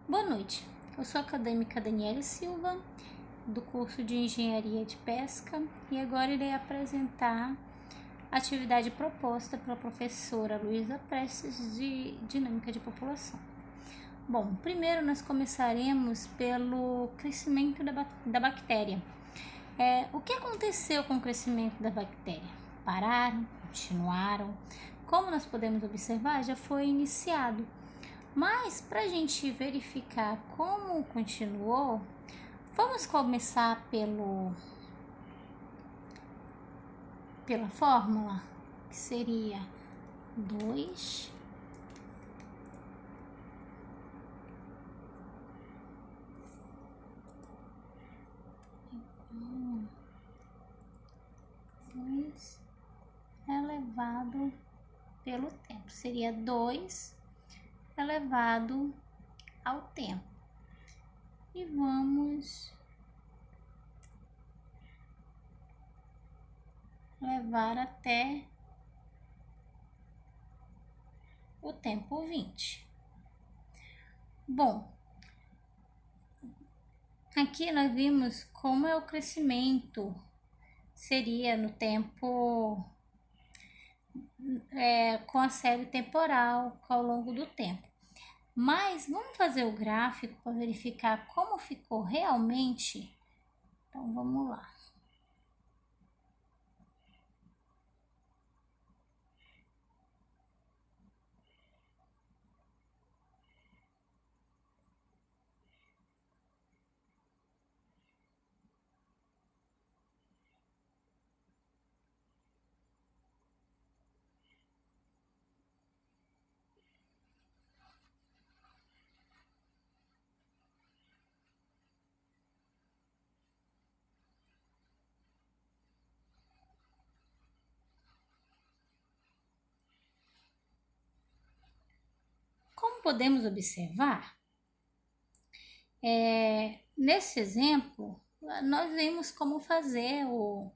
Boa noite, eu sou a acadêmica Daniele Silva, do curso de Engenharia de Pesca, e agora irei apresentar a atividade proposta pela professora Luísa Prestes de Dinâmica de População. Bom, primeiro nós começaremos pelo crescimento da bactéria. O que aconteceu com o crescimento da bactéria? Pararam? Continuaram? Como nós podemos observar, já foi iniciado. Mas para a gente verificar como continuou, vamos começar pela fórmula, que seria 2 elevado pelo tempo. Seria 2 elevado ao tempo. E vamos levar até o tempo 20. Bom, aqui nós vimos como é o crescimento, seria no tempo, com a série temporal ao longo do tempo. Mas vamos fazer o gráfico para verificar como ficou realmente. Então vamos lá. Como podemos observar, nesse exemplo, nós vimos como fazer o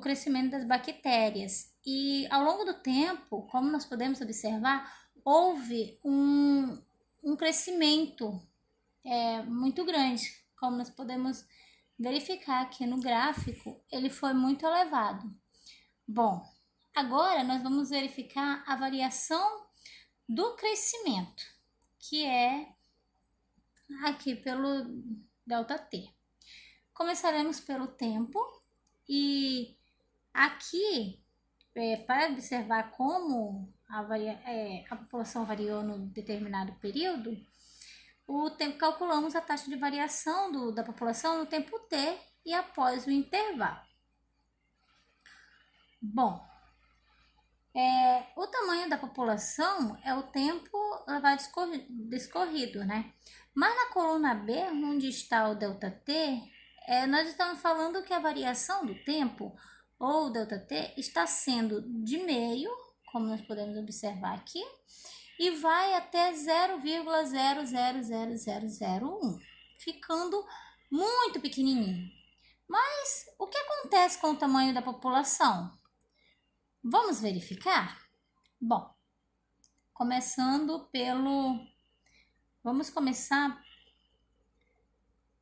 crescimento das bactérias. E ao longo do tempo, como nós podemos observar, houve um crescimento muito grande. Como nós podemos verificar aqui no gráfico, ele foi muito elevado. Bom, agora nós vamos verificar a variação do crescimento, que é aqui pelo ΔT. Começaremos pelo tempo e aqui, para observar como a população variou no determinado período, calculamos a taxa de variação da população no tempo T e após o intervalo. Bom, o tamanho da população é o tempo discorrido, né? Mas na coluna B, onde está o ΔT, nós estamos falando que a variação do tempo, ou ΔT, está sendo de meio, como nós podemos observar aqui, e vai até 0,000001, ficando muito pequenininho. Mas o que acontece com o tamanho da população? Vamos verificar? Bom, vamos começar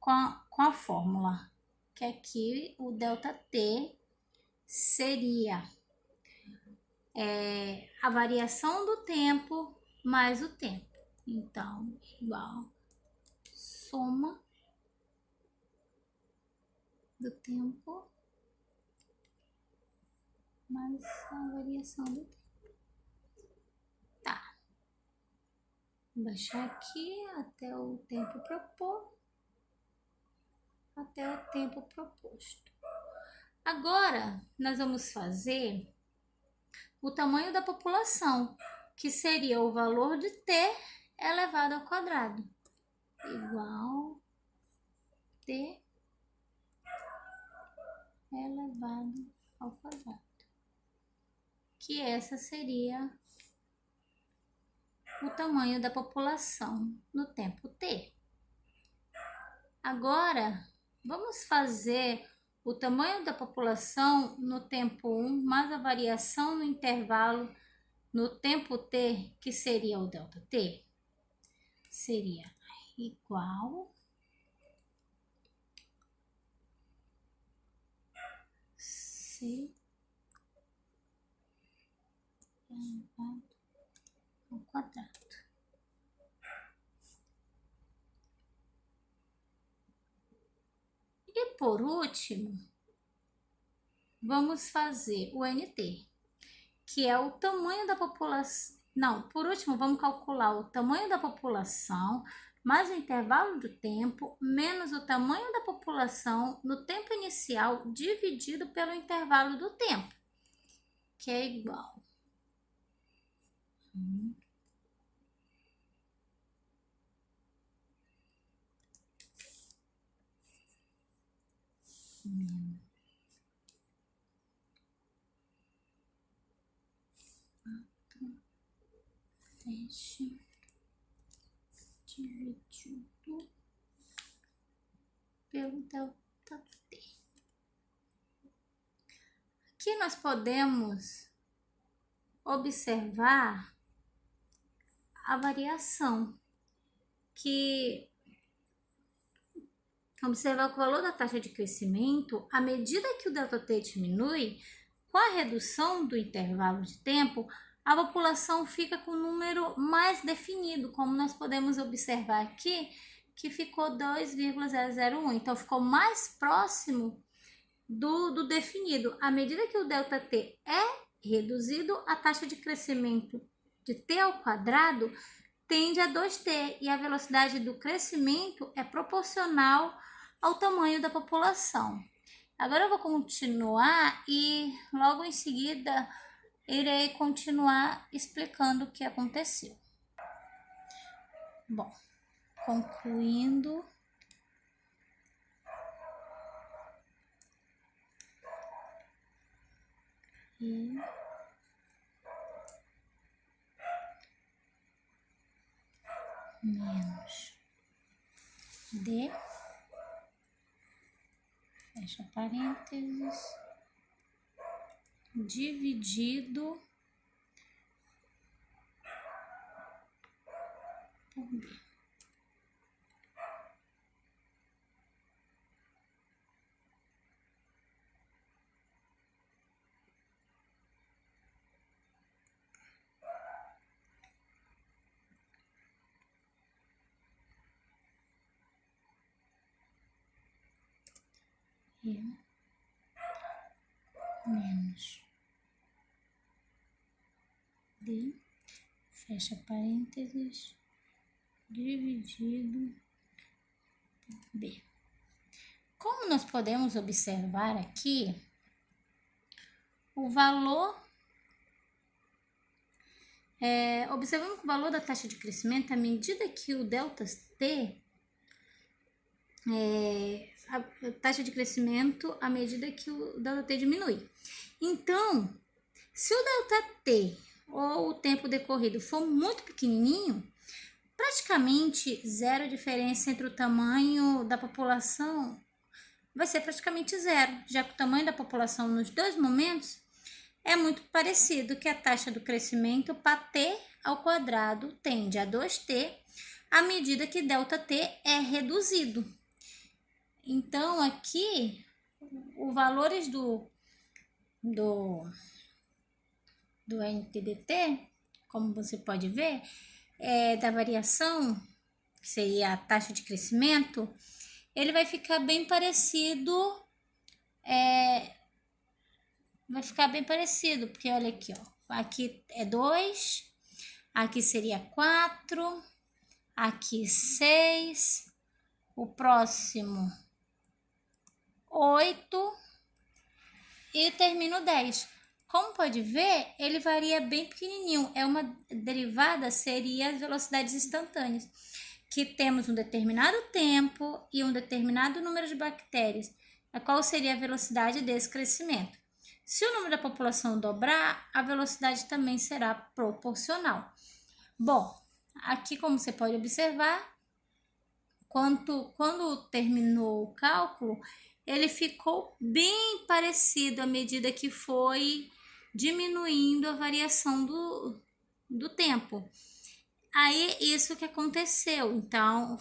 com a fórmula, que aqui o ΔT seria a variação do tempo mais o tempo. Então, igual soma do tempo mais a variação do tempo. Tá. Vou baixar aqui até o tempo proposto. Agora, nós vamos fazer o tamanho da população, que seria o valor de T elevado ao quadrado, igual T elevado ao quadrado, que essa seria o tamanho da população no tempo T. Agora, vamos fazer o tamanho da população no tempo 1 mais a variação no intervalo no tempo T, que seria o ΔT. Seria igual C elevado ao quadrado. E por último, vamos fazer o NT, que é o tamanho da população. Não, por último, vamos calcular o tamanho da população mais o intervalo do tempo menos o tamanho da população no tempo inicial dividido pelo intervalo do tempo, que é igual fecha dividido pelo delta T. Aqui nós podemos observar a variação, que observar que o valor da taxa de crescimento, à medida que o delta T diminui, com a redução do intervalo de tempo, a população fica com um número mais definido, como nós podemos observar aqui, que ficou 2,001. Então, ficou mais próximo do definido. À medida que o delta T é reduzido, a taxa de crescimento de T ao quadrado tende a 2T e a velocidade do crescimento é proporcional ao tamanho da população. Agora eu vou continuar e logo em seguida irei continuar explicando o que aconteceu. Bom, concluindo. E menos D, fecha parênteses, dividido por B. E menos D, fecha parênteses, dividido por B. Como nós podemos observar aqui, o valor, observamos que o valor da taxa de crescimento, à medida que o delta T, a taxa de crescimento à medida que o delta T diminui. Então, se o delta T ou o tempo decorrido for muito pequenininho, praticamente zero diferença entre o tamanho da população, vai ser praticamente zero, já que o tamanho da população nos dois momentos é muito parecido, que a taxa do crescimento para T ao quadrado tende a 2T à medida que delta T é reduzido. Então, aqui, os valores do NTDT, como você pode ver, da variação, que seria a taxa de crescimento, ele vai ficar bem parecido, porque olha aqui, ó, aqui é 2, aqui seria 4, aqui 6, o próximo 8 e termina o 10. Como pode ver, ele varia bem pequenininho. É uma derivada, seria as velocidades instantâneas, que temos um determinado tempo e um determinado número de bactérias. Qual seria a velocidade desse crescimento? Se o número da população dobrar, a velocidade também será proporcional. Bom, aqui como você pode observar, quando terminou o cálculo, ele ficou bem parecido à medida que foi diminuindo a variação do tempo. Aí, isso que aconteceu. Então,